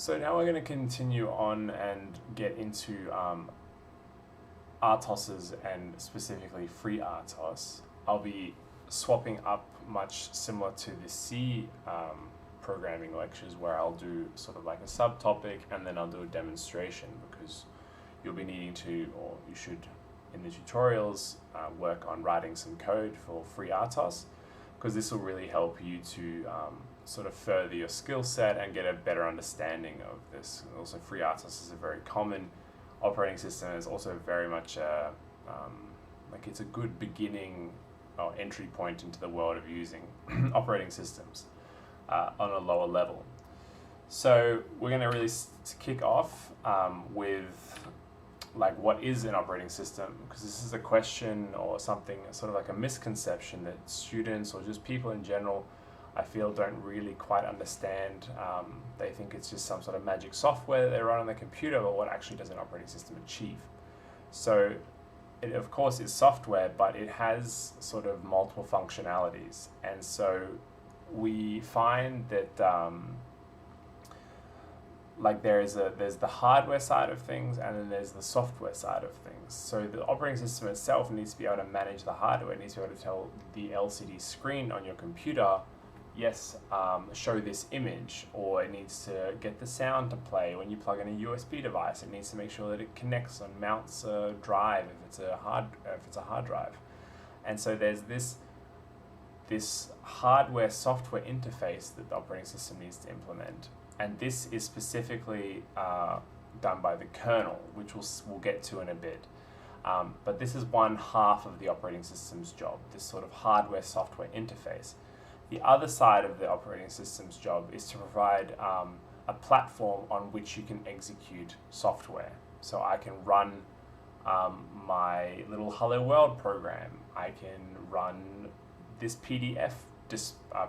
So now we're going to continue on and get into RTOSs and specifically free RTOS. I'll be swapping up much similar to the C programming lectures where I'll do sort of like a subtopic and then I'll do a demonstration because you'll be needing to, or you should in the tutorials, work on writing some code for free RTOS because this will really help you to sort of further your skill set and get a better understanding of this. And also, free RTOS is a very common operating system. It's also very much like it's a good beginning or entry point into the world of using operating systems on a lower level. So we're going to really kick off with like what is an operating system, because this is a question or something sort of like a misconception that students or just people in general I feel don't really quite understand. They think it's just some sort of magic software that they run on their computer, but what actually does an operating system achieve? So it of course is software, but it has sort of multiple functionalities, and so we find that like there's the hardware side of things and then there's the software side of things. So the operating system itself needs to be able to manage the hardware. It needs to be able to tell the LCD screen on your computer, yes, show this image, or it needs to get the sound to play when you plug in a USB device. It needs to make sure that it connects and mounts a drive if it's a hard drive. And so there's this hardware software interface that the operating system needs to implement. And this is specifically done by the kernel, which we'll get to in a bit. But this is one half of the operating system's job, this sort of hardware-software interface. The other side of the operating system's job is to provide a platform on which you can execute software. So I can run my little Hello World program. I can run this PDF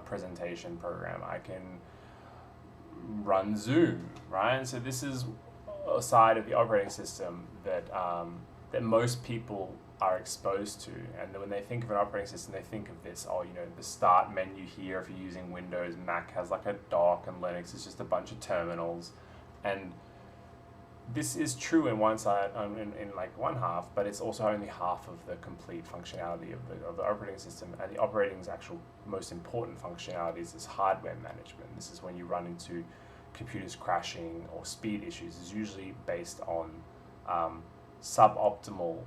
presentation program. I can run Zoom, right? And so this is a side of the operating system that that most people are exposed to. And when they think of an operating system, they think of this, the start menu here if you're using Windows. Mac has like a dock, and Linux is just a bunch of terminals. And this is true in one side, in like one half, but it's also only half of the complete functionality of the operating system. And the operating's actual most important functionalities is hardware management. This is when you run into computers crashing or speed issues. It's usually based on suboptimal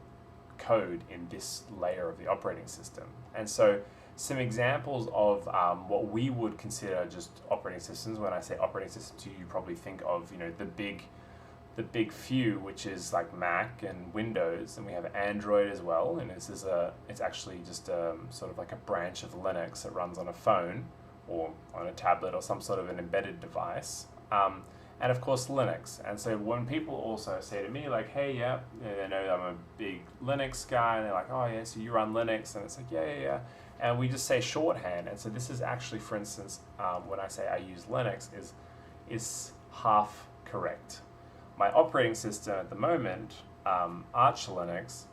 code in this layer of the operating system. And so some examples of what we would consider just operating systems. When I say operating systems, you probably think of the big few, which is like Mac and Windows, and we have Android as well. And it's actually just sort of like a branch of Linux that runs on a phone or on a tablet or some sort of an embedded device. And of course Linux. And so when people also say to me like, hey, yeah, they know I'm a big Linux guy, and they're like, oh yeah, so you run Linux? And it's like, yeah. And we just say shorthand. And so this is actually, for instance, when I say I use Linux, is half correct. My operating system at the moment, Arch Linux,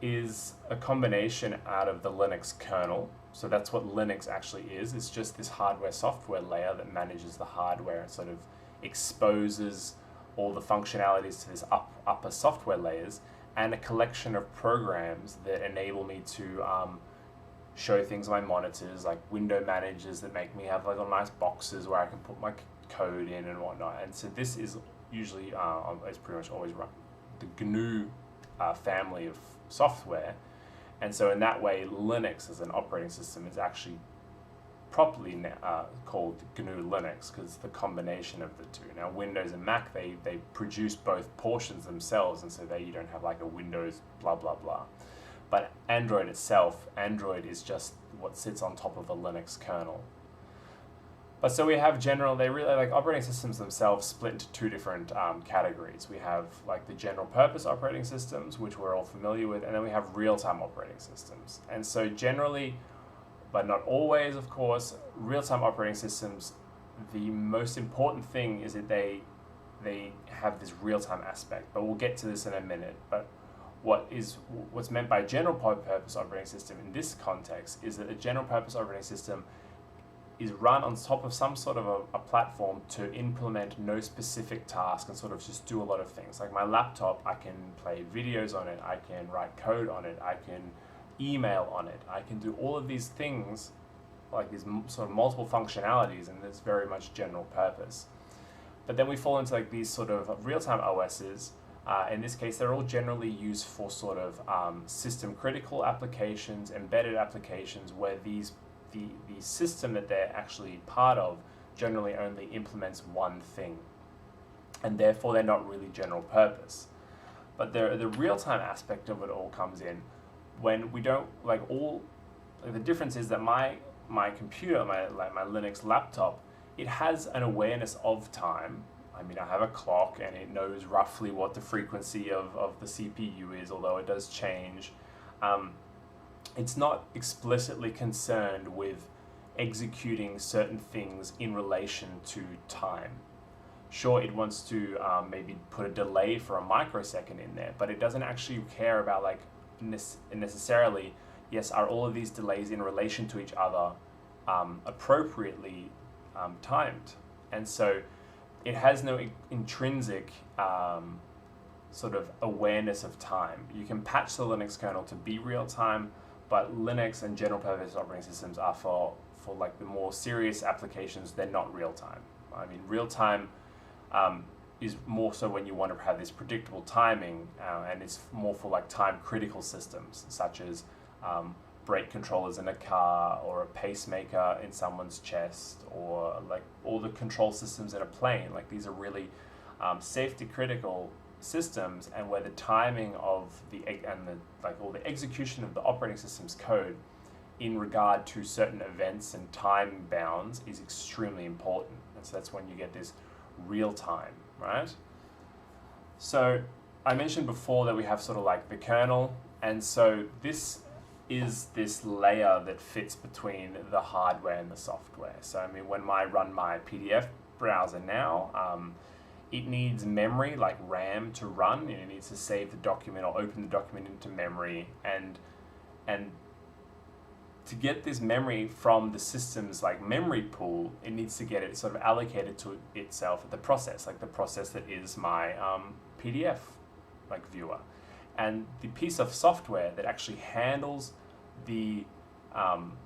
is a combination out of the Linux kernel. So that's what Linux actually is. It's just this hardware-software layer that manages the hardware and sort of exposes all the functionalities to this upper software layers, and a collection of programs that enable me to show things on my monitors, like window managers that make me have like little nice boxes where I can put my code in and whatnot. And so this is usually, it's pretty much always run the GNU family of software. And so in that way, Linux as an operating system is actually properly called GNU Linux because it's the combination of the two. Now Windows and Mac, they produce both portions themselves, and so you don't have like a Windows blah blah blah. But Android itself, Android is just what sits on top of the Linux kernel. But so we have they really like operating systems themselves split into two different categories. We have like the general purpose operating systems, which we're all familiar with, and then we have real-time operating systems. And so generally, but not always, of course, real-time operating systems, the most important thing is that they have this real-time aspect. But we'll get to this in a minute. But what's meant by general purpose operating system in this context is that a general purpose operating system is run on top of some sort of a platform to implement no specific task and sort of just do a lot of things. Like my laptop, I can play videos on it, I can write code on it, I can email on it, I can do all of these things, like these sort of multiple functionalities, and it's very much general purpose. But then we fall into like these sort of real-time OSs. In this case, they're all generally used for sort of system critical applications, embedded applications, where the system that they're actually part of generally only implements one thing, and therefore they're not really general purpose. But the real-time aspect of it all comes in when we don't the difference is that my computer, my Linux laptop, it has an awareness of time. I mean, I have a clock and it knows roughly what the frequency of the CPU is, although it does change. It's not explicitly concerned with executing certain things in relation to time. Sure, it wants to maybe put a delay for a microsecond in there, but it doesn't actually care about like necessarily, yes, are all of these delays in relation to each other appropriately timed. And so it has no intrinsic sort of awareness of time. You can patch the Linux kernel to be real time, but Linux and general purpose operating systems are for like the more serious applications, they're not real time. I mean, real time is more so when you want to have this predictable timing, and it's more for like time critical systems, such as brake controllers in a car, or a pacemaker in someone's chest, or like all the control systems in a plane. Like these are really safety critical systems, and where the timing of all the execution of the operating system's code in regard to certain events and time bounds is extremely important. And so that's when you get this real time, right? So I mentioned before that we have sort of like the kernel, and so this is this layer that fits between the hardware and the software. So I mean, when I run my PDF browser now, it needs memory like RAM to run. It needs to save the document or open the document into memory, and to get this memory from the system's like memory pool, it needs to get it sort of allocated to itself at the process, like the process that is my PDF like viewer. And the piece of software that actually handles the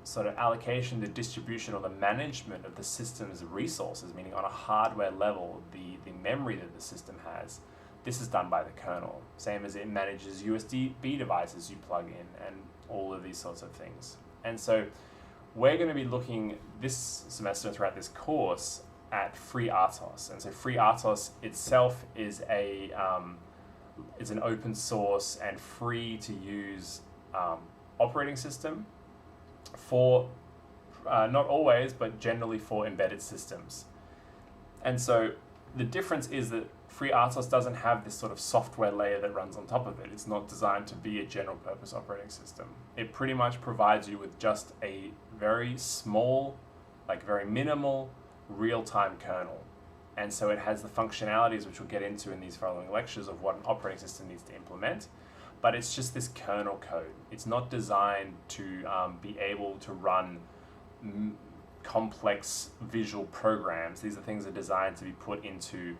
sort of allocation, the distribution, or the management of the system's resources, meaning on a hardware level, the memory that the system has, this is done by the kernel. Same as it manages USB devices you plug in and all of these sorts of things. And so we're going to be looking this semester throughout this course at FreeRTOS. And so FreeRTOS itself is is an open source and free to use operating system for, not always, but generally for embedded systems. And so the difference is that FreeRTOS doesn't have this sort of software layer that runs on top of it. It's not designed to be a general purpose operating system. It pretty much provides you with just a very small, like very minimal real-time kernel. And so it has the functionalities which we'll get into in these following lectures of what an operating system needs to implement, but it's just this kernel code. It's not designed to be able to run complex visual programs. These are things that are designed to be put into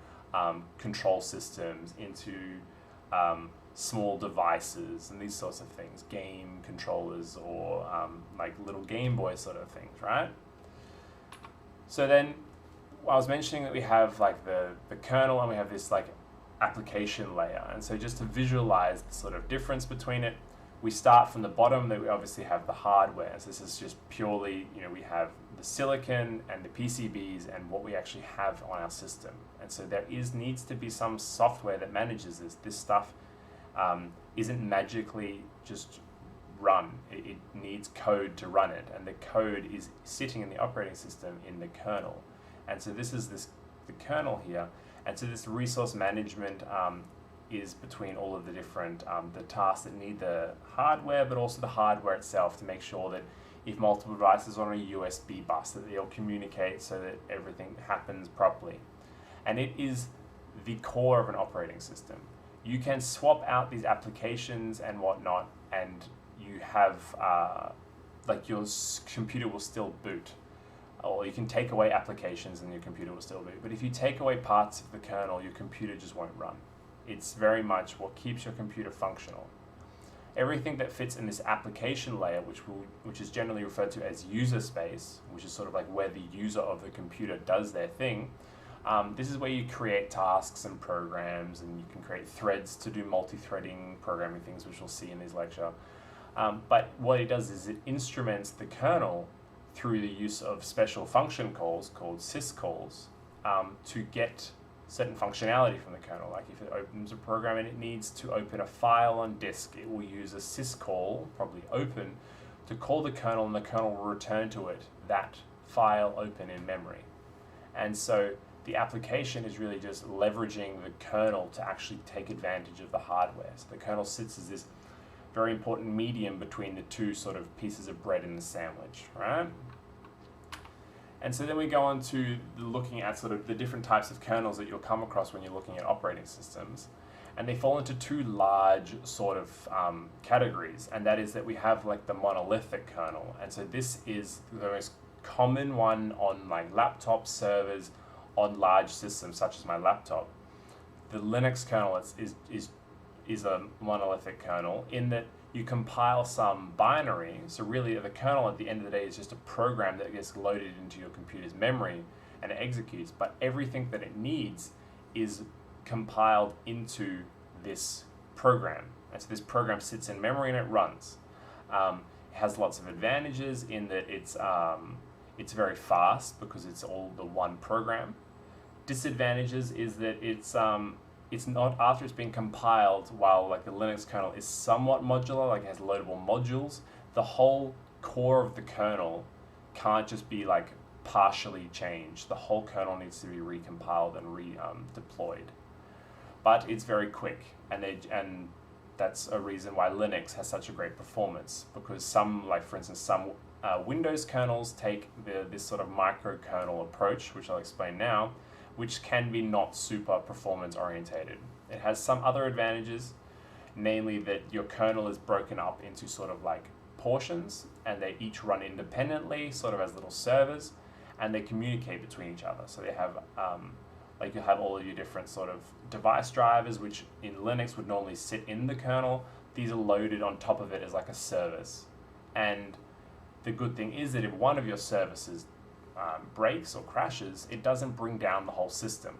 control systems, into small devices and these sorts of things, game controllers, or like little Game Boy sort of things, right? So then I was mentioning that we have like the kernel and we have this like application layer. And so just to visualize the sort of difference between it, we start from the bottom, that we obviously have the hardware. So this is just purely, we have the silicon and the PCBs and what we actually have on our system. And so there needs to be some software that manages this. This stuff isn't magically just run. It needs code to run it, and the code is sitting in the operating system in the kernel. And so this is the kernel here. And so this resource management is between all of the different the tasks that need the hardware, but also the hardware itself, to make sure that if multiple devices are on a USB bus, that they'll communicate so that everything happens properly. And it is the core of an operating system. You can swap out these applications and whatnot, and you have like your computer will still boot. or you can take away applications and your computer will still boot. But if you take away parts of the kernel, your computer just won't run. It's very much what keeps your computer functional. Everything that fits in this application layer, which is generally referred to as user space, which is sort of like where the user of the computer does their thing. This is where you create tasks and programs, and you can create threads to do multi-threading programming things, which we'll see in this lecture. But what it does is it instruments the kernel through the use of special function calls called syscalls to get certain functionality from the kernel. Like if it opens a program and it needs to open a file on disk, it will use a syscall, probably open, to call the kernel, and the kernel will return to it that file open in memory. And so the application is really just leveraging the kernel to actually take advantage of the hardware. So the kernel sits as this very important medium between the two sort of pieces of bread in the sandwich, right? And so then we go on to looking at sort of the different types of kernels that you'll come across when you're looking at operating systems. And they fall into two large sort of categories, and that is that we have like the monolithic kernel. And so this is the most common one on like laptop servers, on large systems such as my laptop. The Linux kernel is a monolithic kernel in that you compile some binary. So really the kernel at the end of the day is just a program that gets loaded into your computer's memory and it executes, but everything that it needs is compiled into this program. And so this program sits in memory and it runs. It has lots of advantages in that it's very fast because it's all the one program. Disadvantages is that it's not, after it's been compiled, while like the Linux kernel is somewhat modular, like it has loadable modules, the whole core of the kernel can't just be like partially changed. The whole kernel needs to be recompiled and deployed. But it's very quick, and that's a reason why Linux has such a great performance, because some, like for instance, some Windows kernels take this sort of microkernel approach, which I'll explain now, which can be not super performance orientated. It has some other advantages, namely that your kernel is broken up into sort of like portions, and they each run independently, sort of as little servers, and they communicate between each other. So they have, like you have all of your different sort of device drivers, which in Linux would normally sit in the kernel. These are loaded on top of it as like a service. And the good thing is that if one of your services breaks or crashes, it doesn't bring down the whole system.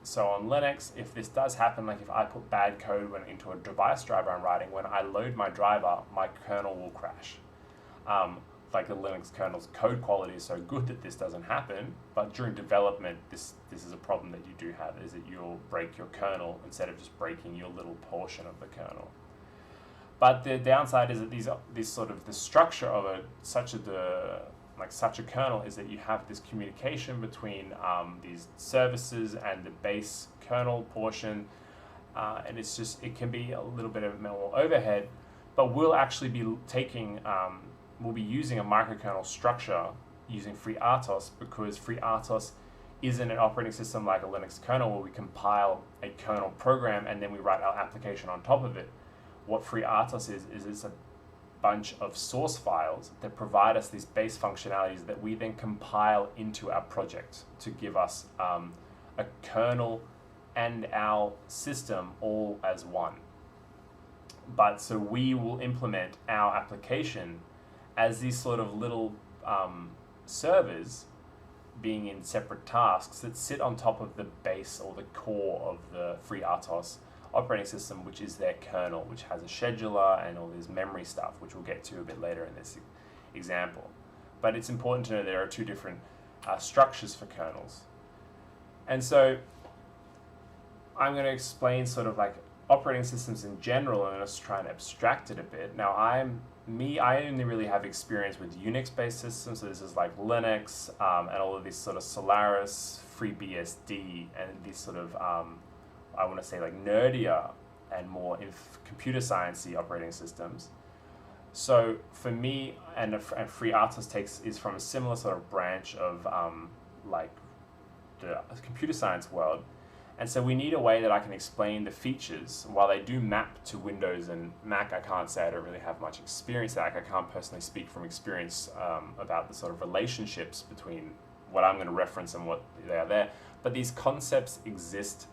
So on Linux, if this does happen, like if I put bad code into a device driver I'm writing, when I load my driver, my kernel will crash. Like the Linux kernel's code quality is so good that this doesn't happen, but during development, this is a problem that you do have, is that you'll break your kernel instead of just breaking your little portion of the kernel. But the downside is that the structure of such a kernel is that you have this communication between these services and the base kernel portion, and it can be a little bit of more overhead, but we'll actually be we'll be using a microkernel structure using FreeRTOS, because FreeRTOS isn't an operating system like a Linux kernel where we compile a kernel program and then we write our application on top of it. What FreeRTOS is it's a bunch of source files that provide us these base functionalities that we then compile into our project to give us a kernel and our system all as one. But so we will implement our application as these sort of little servers being in separate tasks that sit on top of the base or the core of the FreeRTOS operating system, which is their kernel, which has a scheduler and all this memory stuff, which we'll get to a bit later in this example. But it's important to know there are two different structures for kernels. And so I'm going to explain sort of like operating systems in general, and let's try and abstract it a bit. Now I only really have experience with Unix-based systems, so this is like Linux and all of these sort of Solaris, FreeBSD, and these sort of I want to say like nerdier and more computer science-y operating systems. So for me, and FreeRTOS is from a similar sort of branch of like the computer science world, And so we need a way that I can explain the features. While they do map to Windows and Mac, I can't say I don't really have much experience there. I can't personally speak from experience about the sort of relationships between what I'm going to reference and what they are there. But these concepts exist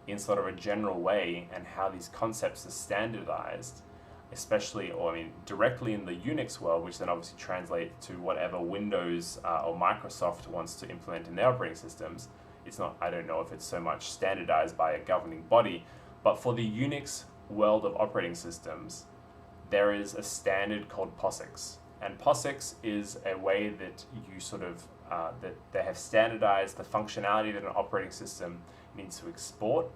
in sort of a general way, and how these concepts are standardized, especially, or I mean, directly in the Unix world, which then obviously translates to whatever Windows or Microsoft wants to implement in their operating systems. It's not, I don't know if it's so much standardized by a governing body, but for the Unix world of operating systems, there is a standard called POSIX. And POSIX is a way that you sort of, that they have standardized the functionality that an operating system needs to export,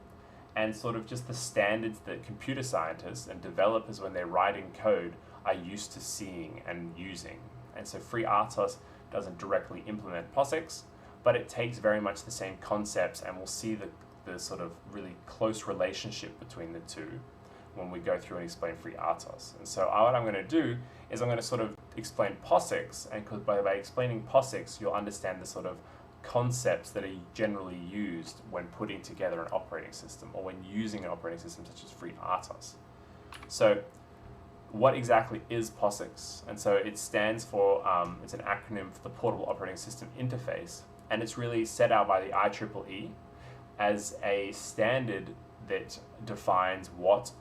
and sort of just the standards that computer scientists and developers, when they're writing code, are used to seeing and using. And so FreeRTOS doesn't directly implement POSIX, but it takes very much the same concepts, and we'll see the sort of really close relationship between the two when we go through and explain FreeRTOS. And so what I'm going to do is I'm going to sort of explain POSIX, and by explaining POSIX, you'll understand the sort of concepts that are generally used when putting together an operating system, or when using an operating system such as FreeRTOS. So what exactly is POSIX? And so it stands for, it's an acronym for the Portable Operating System Interface, and it's really set out by the IEEE as a standard that defines what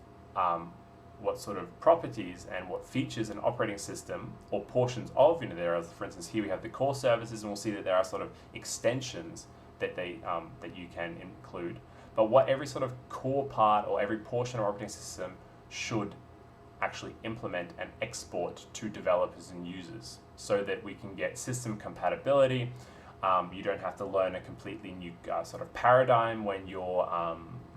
sort of properties and what features an operating system, or portions of, there are, for instance, here we have the core services, and we'll see that there are sort of extensions that that you can include, but what every sort of core part or every portion of our operating system should actually implement and export to developers and users, so that we can get system compatibility. You don't have to learn a completely new sort of paradigm when you're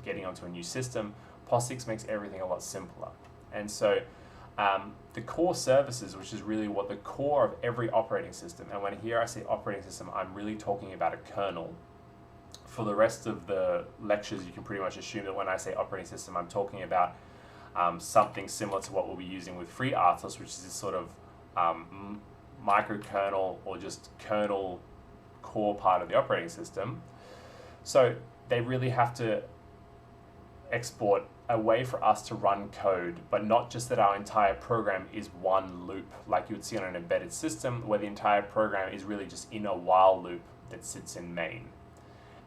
getting onto a new system. POSIX makes everything a lot simpler. And so the core services, which is really what the core of every operating system, and when here I say operating system, I'm really talking about a kernel. For the rest of the lectures, you can pretty much assume that when I say operating system, I'm talking about something similar to what we'll be using with FreeRTOS, which is this sort of microkernel, or just kernel core part of the operating system. So they really have to export a way for us to run code, but not just that our entire program is one loop like you would see on an embedded system, where the entire program is really just in a while loop that sits in main.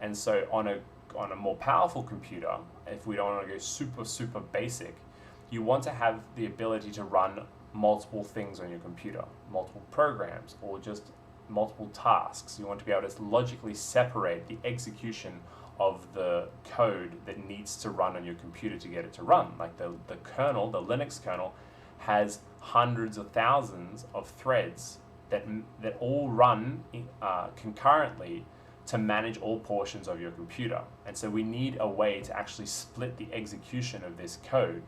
And so on a more powerful computer, if we don't want to go super basic, you want to have the ability to run multiple things on your computer, multiple programs, or just multiple tasks. You want to be able to logically separate the execution of the code that needs to run on your computer to get it to run. Like the kernel, the Linux kernel, has hundreds of thousands of threads that all run concurrently to manage all portions of your computer. And so we need a way to actually split the execution of this code,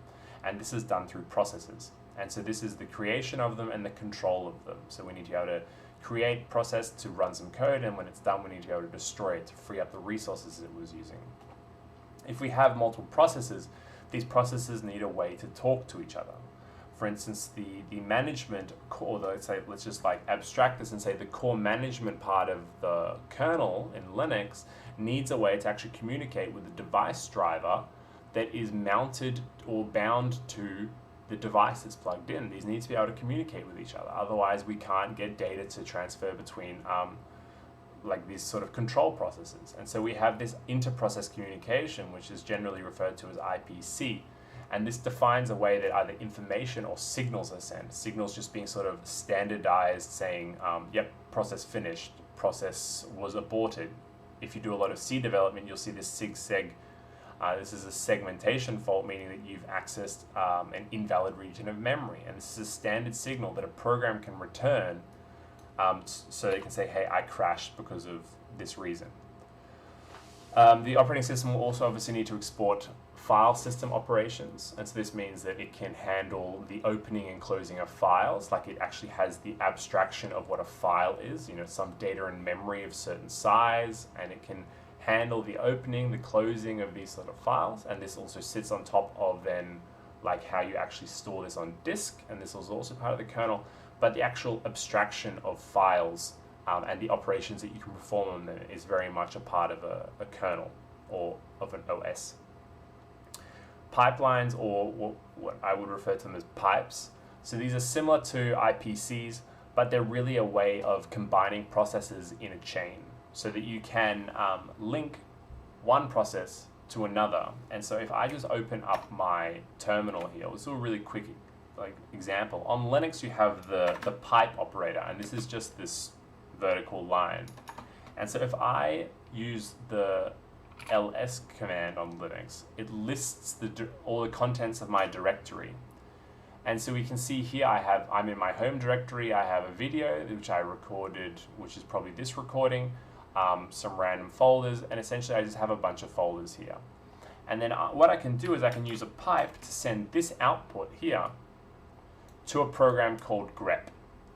and this is done through processes. And so this is the creation of them and the control of them. So we need to be able to create process to run some code, and when it's done, we need to be able to destroy it to free up the resources it was using. If we have multiple processes, these processes need a way to talk to each other. For instance, the management, or let's just like abstract this and say the core management part of the kernel in Linux needs a way to actually communicate with the device driver that is mounted or bound to the device that's plugged in. These need to be able to communicate with each other. Otherwise, we can't get data to transfer between like these sort of control processes. And so we have this inter-process communication, which is generally referred to as IPC. And this defines a way that either information or signals are sent. Signals just being sort of standardized, saying, yep, process finished, process was aborted. If you do a lot of C development, you'll see this sig-seg. This is a segmentation fault, meaning that you've accessed an invalid region of memory. And this is a standard signal that a program can return so they can say, hey, I crashed because of this reason. The operating system will also obviously need to export file system operations. And so this means that it can handle the opening and closing of files, like it actually has the abstraction of what a file is, some data in memory of certain size, and it can handle the opening, the closing of these sort of files, and this also sits on top of then like how you actually store this on disk, and this is also part of the kernel, but the actual abstraction of files and the operations that you can perform on them is very much a part of a kernel. or of an OS. Pipelines, or what I would refer to them as pipes. So these are similar to IPCs, but they're really a way of combining processes in a chain so that you can link one process to another. And so if I just open up my terminal here, let's do a really quick example. On Linux, you have the pipe operator, and this is just this vertical line. And so if I use the ls command on Linux, it lists all the contents of my directory. And so we can see here I'm in my home directory, I have a video which I recorded, which is probably this recording, some random folders, and essentially I just have a bunch of folders here. And then what I can do is I can use a pipe to send this output here to a program called grep.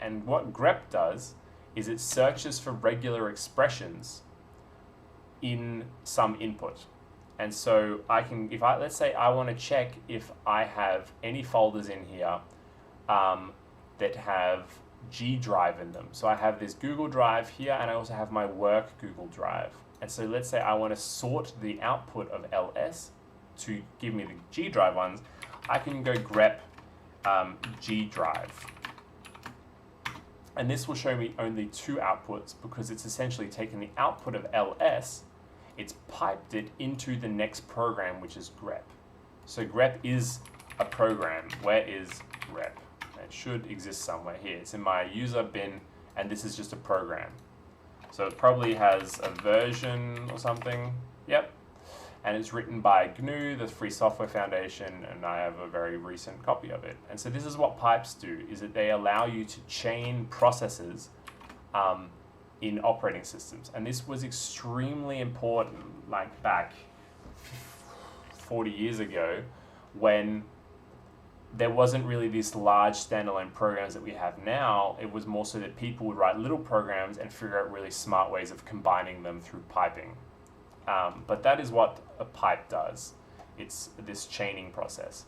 And what grep does is it searches for regular expressions in some input. And so let's say I want to check if I have any folders in here that have G drive in them. So I have this Google Drive here, and I also have my work Google Drive. And so let's say I want to sort the output of ls to give me the G drive ones. I can go grep G drive. And this will show me only two outputs because it's essentially taken the output of ls, it's piped it into the next program, which is grep. So grep is a program. Where is grep? It should exist somewhere here. It's in my user bin, and this is just a program. So it probably has a version or something. Yep. And it's written by GNU, the Free Software Foundation, and I have a very recent copy of it. And so this is what pipes do, is that they allow you to chain processes in operating systems. And this was extremely important, like back 40 years ago, when there wasn't really these large standalone programs that we have now. It was more so that people would write little programs and figure out really smart ways of combining them through piping. But that is what a pipe does. It's this chaining process.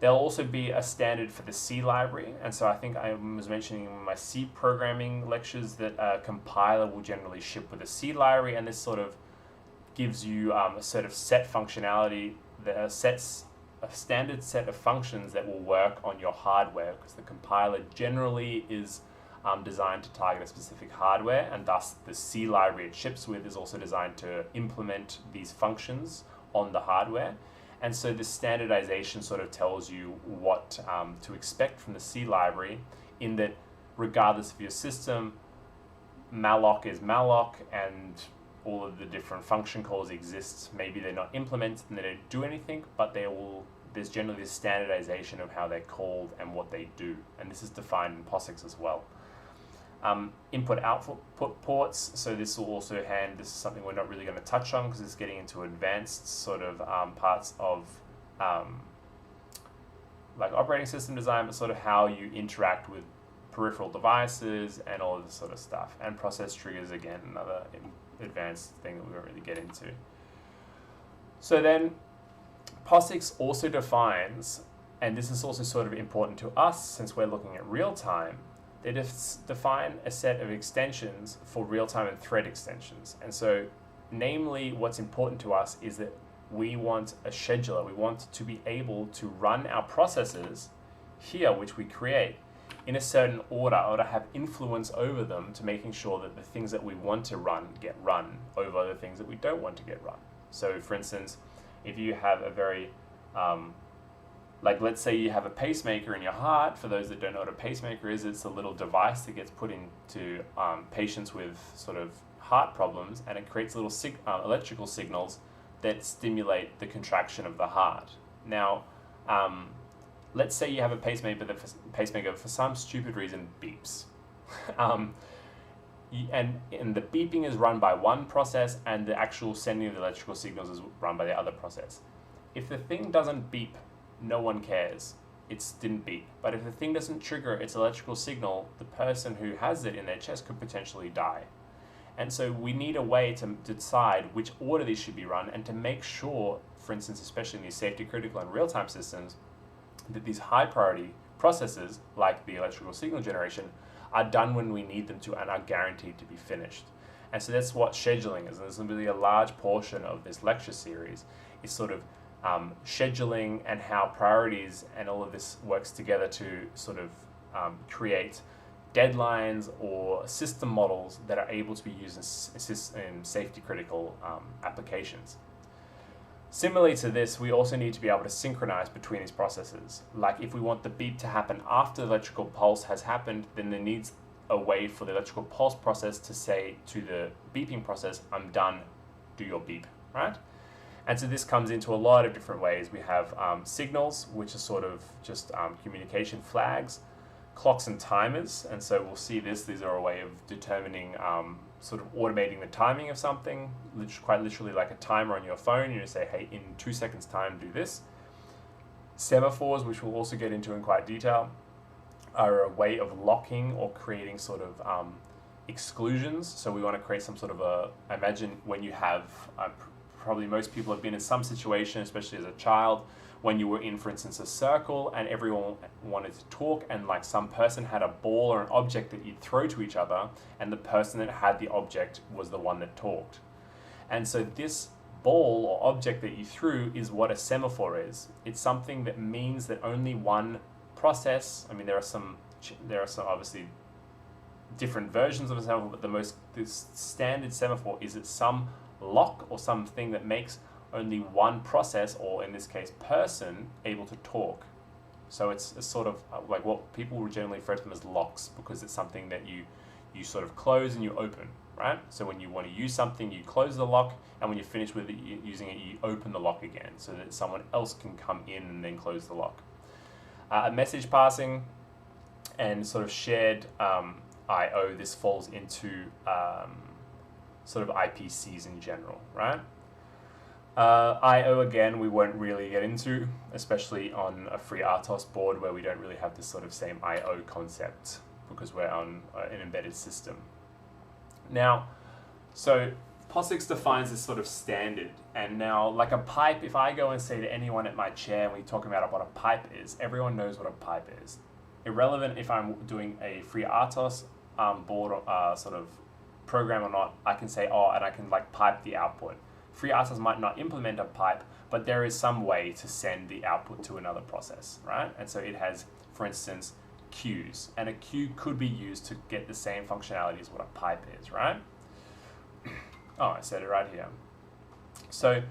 There'll also be a standard for the C library, and so I think I was mentioning in my C programming lectures that a compiler will generally ship with a C library, and this sort of gives you a sort of set functionality that sets a standard set of functions that will work on your hardware, because the compiler generally is designed to target a specific hardware, and thus the C library it ships with is also designed to implement these functions on the hardware. And so this standardization sort of tells you what to expect from the C library, in that regardless of your system, malloc is malloc, and all of the different function calls exist. Maybe they're not implemented and they don't do anything, but there's generally this standardization of how they're called and what they do. And this is defined in POSIX as well. Input-output ports, so this will also this is something we're not really going to touch on because it's getting into advanced sort of parts of like operating system design, but sort of how you interact with peripheral devices and all of this sort of stuff. And process triggers, again, another advanced thing that we won't really get into. So then POSIX also defines, and this is also sort of important to us since we're looking at real time, they define a set of extensions for real-time and thread extensions. And so, namely, what's important to us is that we want a scheduler. We want to be able to run our processes here, which we create, in a certain order, or to have influence over them, to making sure that the things that we want to run get run over the things that we don't want to get run. So, for instance, if you have a very let's say you have a pacemaker in your heart. For those that don't know what a pacemaker is, it's a little device that gets put into patients with sort of heart problems, and it creates little electrical signals that stimulate the contraction of the heart. Now, let's say you have a pacemaker that for some stupid reason beeps. And the beeping is run by one process, and the actual sending of the electrical signals is run by the other process. If the thing doesn't beep, no one cares. It didn't beep. But if the thing doesn't trigger its electrical signal, the person who has it in their chest could potentially die. And so we need a way to decide which order these should be run, and to make sure, for instance, especially in these safety critical and real-time systems, that these high priority processes, like the electrical signal generation, are done when we need them to and are guaranteed to be finished. And so that's what scheduling is. And there's going to be a large portion of this lecture series is sort of scheduling and how priorities and all of this works together to sort of create deadlines or system models that are able to be used in safety critical applications. Similarly to this, we also need to be able to synchronize between these processes. Like if we want the beep to happen after the electrical pulse has happened, then there needs a way for the electrical pulse process to say to the beeping process, I'm done, do your beep, right? And so this comes into a lot of different ways. We have signals, which are sort of just communication flags, clocks and timers. And so we'll see this. These are a way of determining, sort of automating the timing of something, quite literally like a timer on your phone. You say, hey, in 2 seconds time, do this. Semaphores, which we'll also get into in quite detail, are a way of locking or creating sort of exclusions. So we want to create some sort of imagine when you have, probably most people have been in some situation, especially as a child, when you were in, for instance, a circle and everyone wanted to talk and like some person had a ball or an object that you'd throw to each other and the person that had the object was the one that talked. And so this ball or object that you threw is what a semaphore is. It's something that means that only one process, I mean there are some obviously different versions of a semaphore, but the standard semaphore is that some lock or something that makes only one process, or in this case person, able to talk. So it's sort of like what people would generally refer to them as locks, because it's something that you sort of close and you open, right? So when you want to use something, you close the lock, and when you're finished with it, using it, you open the lock again so that someone else can come in and then close the lock. A message passing and sort of shared I/O, this falls into sort of IPCs in general, right? I/O again, we won't really get into, especially on a free RTOS board where we don't really have this sort of same I/O concept because we're on an embedded system. Now, so POSIX defines this sort of standard, and now like a pipe, if I go and say to anyone at my chair and we talk about what a pipe is, everyone knows what a pipe is. Irrelevant if I'm doing a free RTOS board sort of program or not, I can say, oh, and I can like pipe the output. Free RTOS might not implement a pipe, but there is some way to send the output to another process, right? And so it has, for instance, queues, and a queue could be used to get the same functionality as what a pipe is, right? Oh, I said it right here. So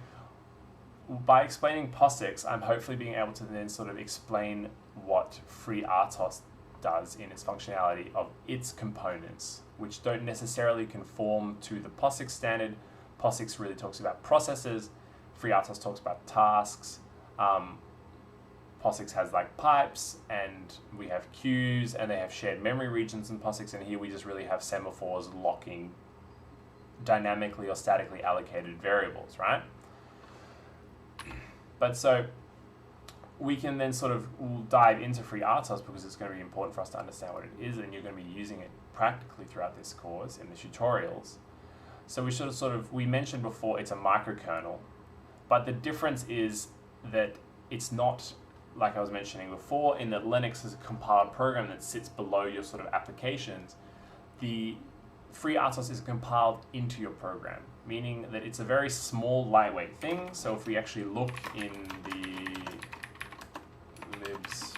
by explaining POSIX, I'm hopefully being able to then sort of explain what free RTOS does in its functionality of its components, which don't necessarily conform to the POSIX standard. POSIX really talks about processes. Free RTOS talks about tasks. POSIX has like pipes, and we have queues, and they have shared memory regions in POSIX, and here we just really have semaphores locking dynamically or statically allocated variables, right? But so we can then sort of dive into free RTOS because it's going to be important for us to understand what it is, and you're going to be using it practically throughout this course in the tutorials. So we mentioned before it's a microkernel, but the difference is that it's not, like I was mentioning before, in that Linux is a compiled program that sits below your sort of applications. The free RTOS is compiled into your program, meaning that it's a very small, lightweight thing. So if we actually look in the libs,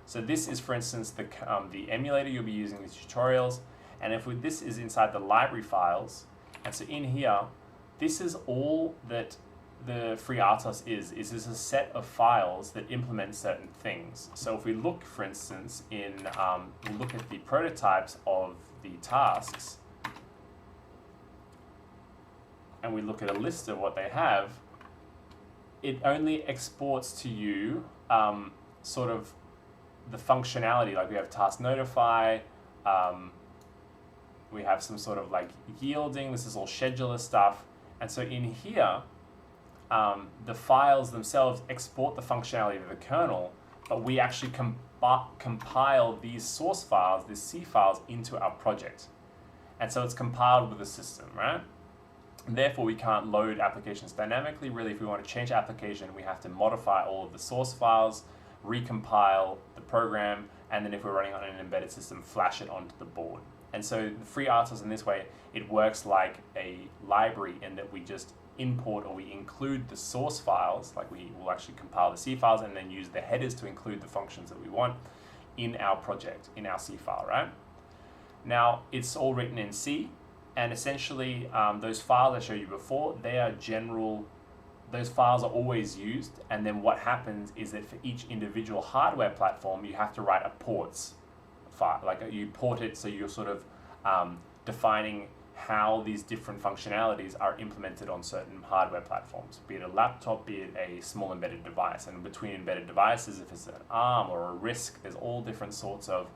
so this is, for instance, the emulator you'll be using in these tutorials, and this is inside the library files. And so in here, this is all that the free RTOS is a set of files that implement certain things. So if we look, for instance, we look at the prototypes of the tasks, and we look at a list of what they have, it only exports to you sort of the functionality. Like we have task notify, we have some sort of like yielding, this is all scheduler stuff. And so in here, the files themselves export the functionality of the kernel, but we actually compile these source files, these C files, into our project. And so it's compiled with the system, right? And therefore, we can't load applications dynamically. Really, if we want to change application, we have to modify all of the source files, recompile the program, and then if we're running on an embedded system, flash it onto the board. And so the free RTOS in this way, it works like a library in that we just import or we include the source files, like we will actually compile the C files and then use the headers to include the functions that we want in our project, in our C file, right? Now, it's all written in C, and essentially those files I showed you before, they are general, those files are always used, and then what happens is that for each individual hardware platform, you have to write a ports file, like you port it, so you're sort of defining how these different functionalities are implemented on certain hardware platforms, be it a laptop, be it a small embedded device. And between embedded devices, if it's an ARM or a RISC, there's all different sorts of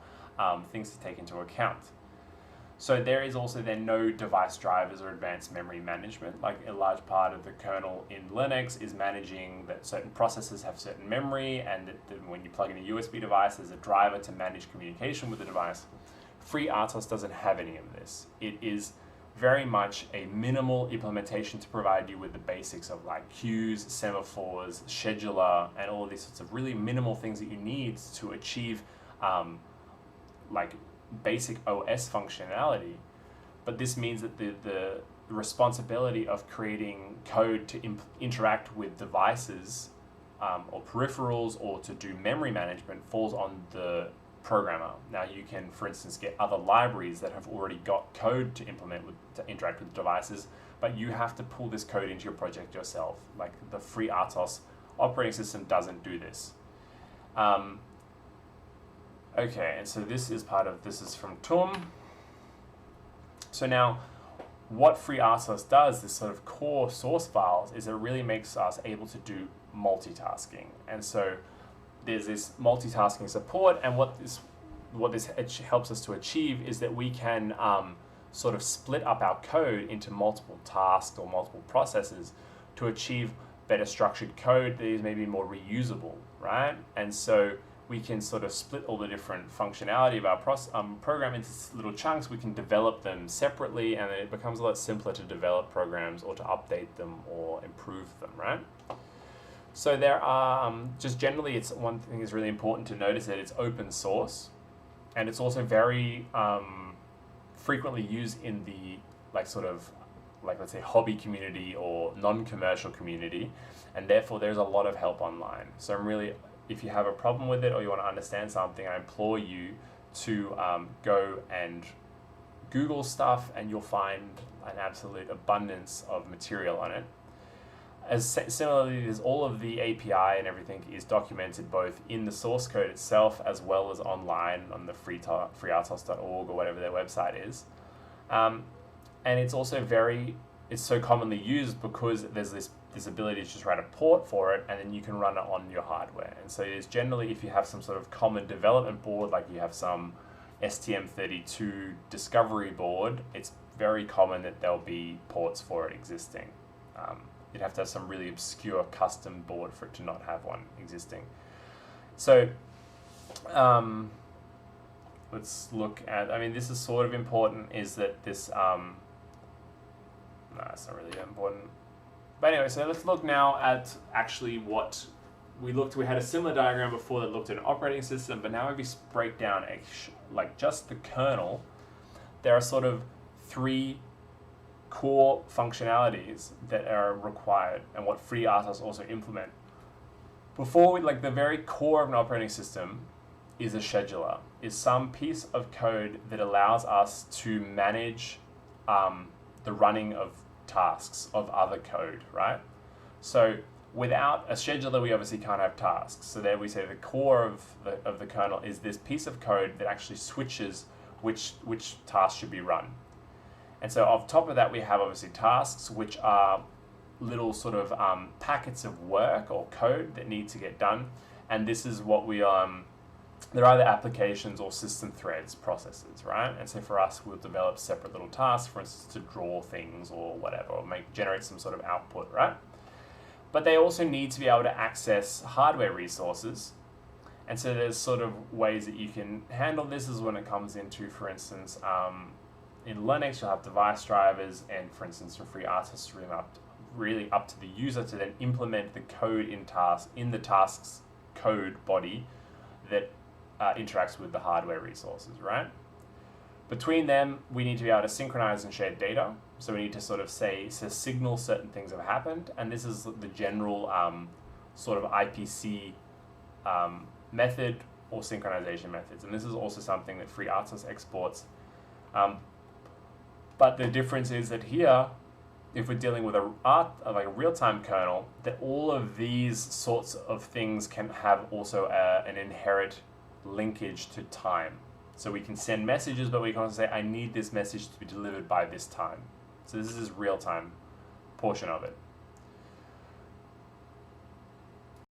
things to take into account. So there is also then no device drivers or advanced memory management. Like a large part of the kernel in Linux is managing that certain processors have certain memory, and that when you plug in a USB device, there's a driver to manage communication with the device. Free RTOS doesn't have any of this. It is very much a minimal implementation to provide you with the basics of like queues, semaphores, scheduler, and all of these sorts of really minimal things that you need to achieve like basic OS functionality. But this means that the responsibility of creating code to interact with devices or peripherals or to do memory management falls on the programmer. Now you can, for instance, get other libraries that have already got code to interact with devices, but you have to pull this code into your project yourself. Like the free RTOS operating system doesn't do this. Okay, and so this is from TUM. So now, what free RTOS does, this sort of core source files, is it really makes us able to do multitasking. And so there's this multitasking support, and what this helps us to achieve is that we can sort of split up our code into multiple tasks or multiple processes to achieve better structured code that is maybe more reusable, right? And so we can sort of split all the different functionality of our program into little chunks. We can develop them separately, and it becomes a lot simpler to develop programs or to update them or improve them, right? So there are, just generally, it's one thing is really important to notice that it's open source, and it's also very frequently used in the let's say hobby community or non-commercial community, and therefore there's a lot of help online. So if you have a problem with it or you want to understand something, I implore you to go and Google stuff, and you'll find an absolute abundance of material on it. Similarly, there's all of the API and everything is documented both in the source code itself as well as online on the freeRTOS.org or whatever their website is. And it's also it's so commonly used because there's this ability to just write a port for it, and then you can run it on your hardware. And so it's generally, if you have some sort of common development board, like you have some STM32 discovery board, it's very common that there'll be ports for it existing. You'd have to have some really obscure custom board for it to not have one existing. So let's look at, this is sort of important, is that this, no, it's not really that important. But anyway, so let's look now at actually what we looked. We had a similar diagram before that looked at an operating system, but now if we break down like just the kernel, there are sort of three core functionalities that are required, and what free RTOS also implement. Before the very core of an operating system is a scheduler, is some piece of code that allows us to manage the running of tasks of other code, right? So without a scheduler, we obviously can't have tasks. So there we say the core of the kernel is this piece of code that actually switches which tasks should be run. And so on top of that, we have obviously tasks, which are little sort of packets of work or code that need to get done. And this is what they're either applications or system threads processes, right? And so for us, we'll develop separate little tasks, for instance, to draw things or whatever, or generate some sort of output, right? But they also need to be able to access hardware resources. And so there's sort of ways that you can handle this is when it comes into, for instance, in Linux, you'll have device drivers, and for instance, for free RTOS, really up to the user to then implement the code in the tasks code body that interacts with the hardware resources, right? Between them, we need to be able to synchronize and share data. So we need to sort of signal certain things have happened. And this is the general sort of IPC method or synchronization methods. And this is also something that FreeRTOS exports. But the difference is that here, if we're dealing with like a real-time kernel, that all of these sorts of things can have also an inherent linkage to time. So we can send messages, but we can also say, I need this message to be delivered by this time. So this is real-time portion of it.